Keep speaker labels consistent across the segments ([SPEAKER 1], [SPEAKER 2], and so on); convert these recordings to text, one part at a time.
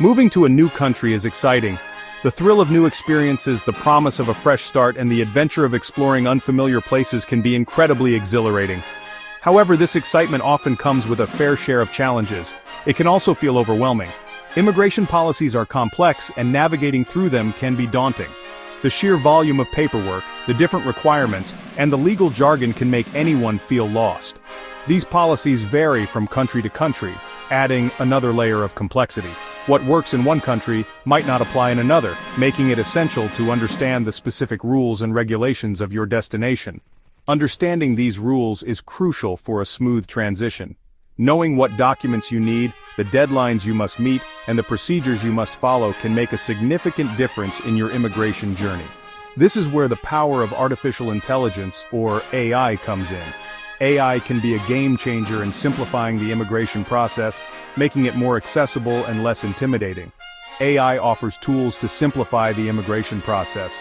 [SPEAKER 1] Moving to a new country is exciting. The thrill of new experiences, the promise of a fresh start, and the adventure of exploring unfamiliar places can be incredibly exhilarating. However, this excitement often comes with a fair share of challenges. It can also feel overwhelming. Immigration policies are complex, and navigating through them can be daunting. The sheer volume of paperwork, the different requirements, and the legal jargon can make anyone feel lost. These policies vary from country to country, adding another layer of complexity. What works in one country might not apply in another, making it essential to understand the specific rules and regulations of your destination. Understanding these rules is crucial for a smooth transition. Knowing what documents you need, the deadlines you must meet, and the procedures you must follow can make a significant difference in your immigration journey. This is where the power of artificial intelligence, or AI, comes in. AI can be a game changer in simplifying the immigration process, making it more accessible and less intimidating. AI offers tools to simplify the immigration process.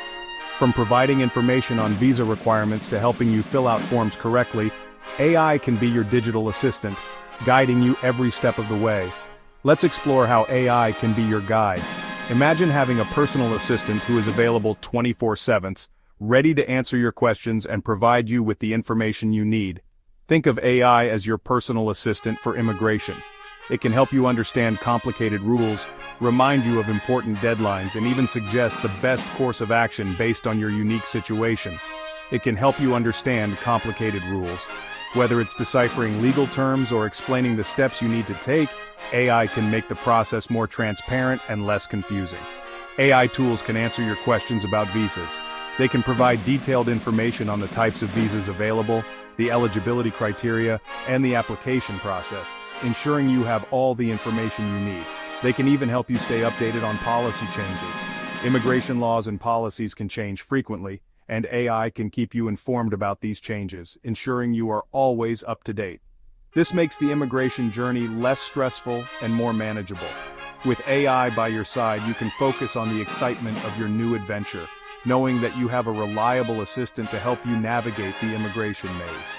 [SPEAKER 1] From providing information on visa requirements to helping you fill out forms correctly, AI can be your digital assistant, guiding you every step of the way. Let's explore how AI can be your guide. Imagine having a personal assistant who is available 24/7, ready to answer your questions and provide you with the information you need. Think of AI as your personal assistant for immigration. It can help you understand complicated rules, remind you of important deadlines, and even suggest the best course of action based on your unique situation. It can help you understand complicated rules. Whether it's deciphering legal terms or explaining the steps you need to take, AI can make the process more transparent and less confusing. AI tools can answer your questions about visas. They can provide detailed information on the types of visas available, the eligibility criteria, and the application process, ensuring you have all the information you need. They can even help you stay updated on policy changes. Immigration laws and policies can change frequently, and AI can keep you informed about these changes, ensuring you are always up to date. This makes the immigration journey less stressful and more manageable. With AI by your side, you can focus on the excitement of your new adventure, knowing that you have a reliable assistant to help you navigate the immigration maze.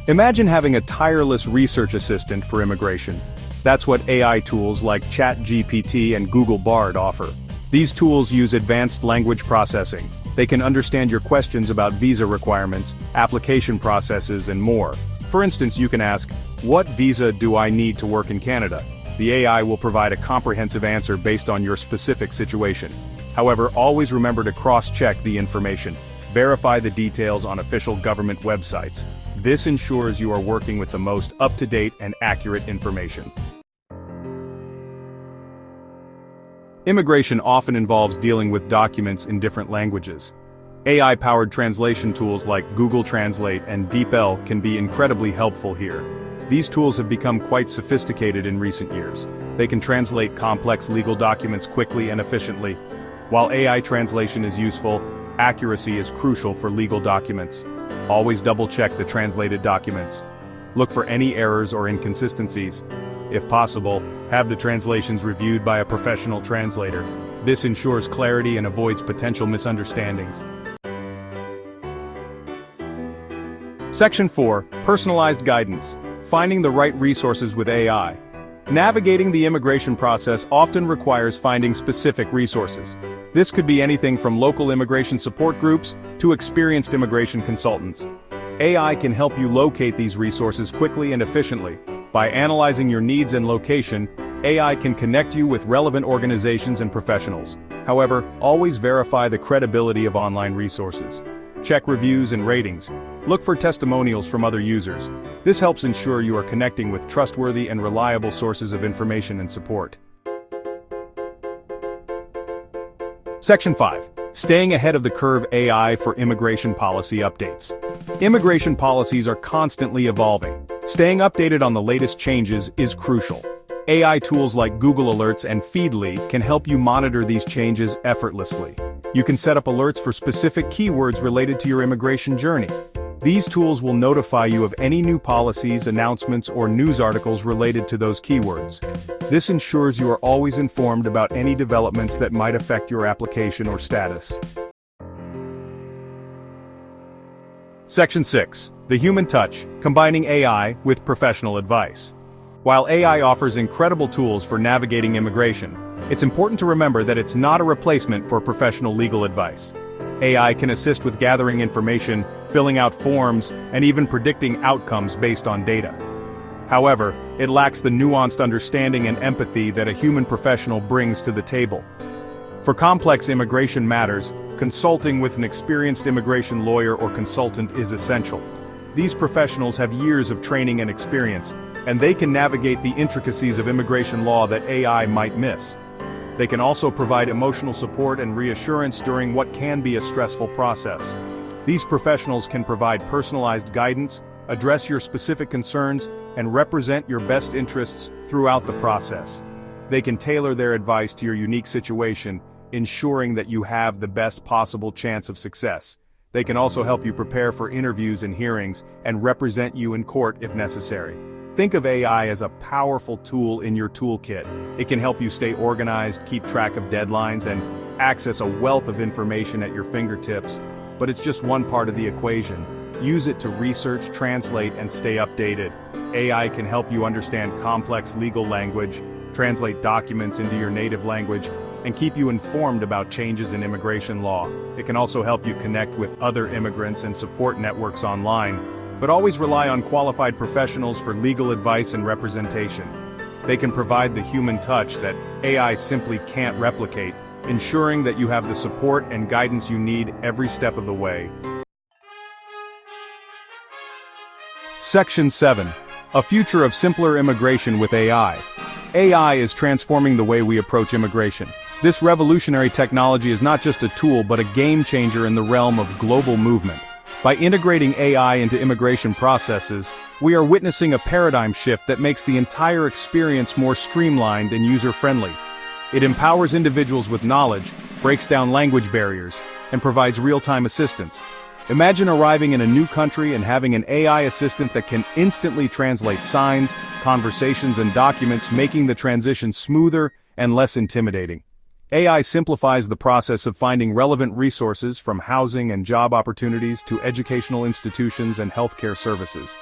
[SPEAKER 1] Imagine having a tireless research assistant for immigration. That's what AI tools like ChatGPT and Google Bard offer. These tools use advanced language processing. They can understand your questions about visa requirements, application processes, and more. For instance, you can ask, "What visa do I need to work in Canada?" The AI will provide a comprehensive answer based on your specific situation. However, always remember to cross-check the information. Verify the details on official government websites. This ensures you are working with the most up-to-date and accurate information. Immigration often involves dealing with documents in different languages. AI-powered translation tools like Google Translate and DeepL can be incredibly helpful here. These tools have become quite sophisticated in recent years. They can translate complex legal documents quickly and efficiently. While AI translation is useful, accuracy is crucial for legal documents. Always double-check the translated documents. Look for any errors or inconsistencies. If possible, have the translations reviewed by a professional translator. This ensures clarity and avoids potential misunderstandings. Section 4. Personalized guidance. Finding the right resources with AI. Navigating the immigration process often requires finding specific resources. This could be anything from local immigration support groups to experienced immigration consultants. AI can help you locate these resources quickly and efficiently. By analyzing your needs and location, AI can connect you with relevant organizations and professionals. However, always verify the credibility of online resources. Check reviews and ratings. Look for testimonials from other users. This helps ensure you are connecting with trustworthy and reliable sources of information and support. Section 5. Staying ahead of the curve. AI for immigration policy updates. Immigration policies are constantly evolving. Staying updated on the latest changes is crucial. AI tools like Google Alerts and Feedly can help you monitor these changes effortlessly. You can set up alerts for specific keywords related to your immigration journey. These tools will notify you of any new policies, announcements, or news articles related to those keywords. This ensures you are always informed about any developments that might affect your application or status. Section 6. The human touch, combining AI with professional advice. While AI offers incredible tools for navigating immigration, it's important to remember that it's not a replacement for professional legal advice. AI can assist with gathering information, filling out forms, and even predicting outcomes based on data. However, it lacks the nuanced understanding and empathy that a human professional brings to the table. For complex immigration matters, consulting with an experienced immigration lawyer or consultant is essential. These professionals have years of training and experience, and they can navigate the intricacies of immigration law that AI might miss. They can also provide emotional support and reassurance during what can be a stressful process. These professionals can provide personalized guidance, address your specific concerns, and represent your best interests throughout the process. They can tailor their advice to your unique situation, ensuring that you have the best possible chance of success. They can also help you prepare for interviews and hearings, and represent you in court if necessary. Think of AI as a powerful tool in your toolkit. It can help you stay organized, keep track of deadlines, and access a wealth of information at your fingertips. But it's just one part of the equation. Use it to research, translate, and stay updated. AI can help you understand complex legal language, translate documents into your native language, and keep you informed about changes in immigration law. It can also help you connect with other immigrants and support networks online. But always rely on qualified professionals for legal advice and representation. They can provide the human touch that AI simply can't replicate, ensuring that you have the support and guidance you need every step of the way. Section 7. A future of simpler immigration with AI. AI is transforming the way we approach immigration. This revolutionary technology is not just a tool but a game changer in the realm of global movement. By integrating AI into immigration processes, we are witnessing a paradigm shift that makes the entire experience more streamlined and user-friendly. It empowers individuals with knowledge, breaks down language barriers, and provides real-time assistance. Imagine arriving in a new country and having an AI assistant that can instantly translate signs, conversations, and documents, making the transition smoother and less intimidating. AI simplifies the process of finding relevant resources from housing and job opportunities to educational institutions and healthcare services.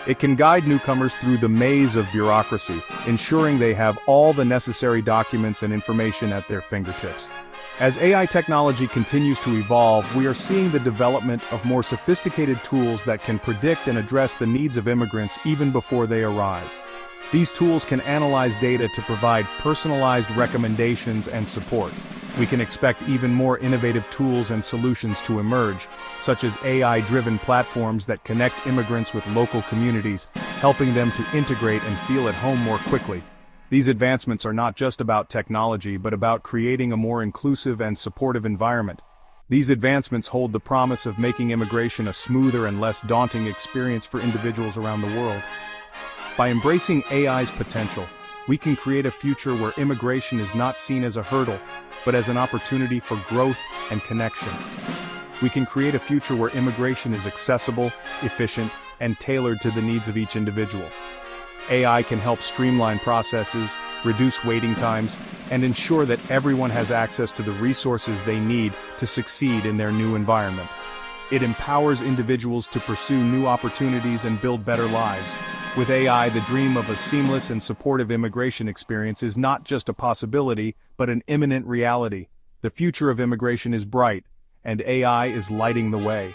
[SPEAKER 1] It can guide newcomers through the maze of bureaucracy, ensuring they have all the necessary documents and information at their fingertips. As AI technology continues to evolve, we are seeing the development of more sophisticated tools that can predict and address the needs of immigrants even before they arrive. These tools can analyze data to provide personalized recommendations and support. We can expect even more innovative tools and solutions to emerge, such as AI-driven platforms that connect immigrants with local communities, helping them to integrate and feel at home more quickly. These advancements are not just about technology but about creating a more inclusive and supportive environment. These advancements hold the promise of making immigration a smoother and less daunting experience for individuals around the world. By embracing AI's potential, we can create a future where immigration is not seen as a hurdle, but as an opportunity for growth and connection. We can create a future where immigration is accessible, efficient, and tailored to the needs of each individual. AI can help streamline processes, reduce waiting times, and ensure that everyone has access to the resources they need to succeed in their new environment. It empowers individuals to pursue new opportunities and build better lives. With AI, the dream of a seamless and supportive immigration experience is not just a possibility, but an imminent reality. The future of immigration is bright, and AI is lighting the way.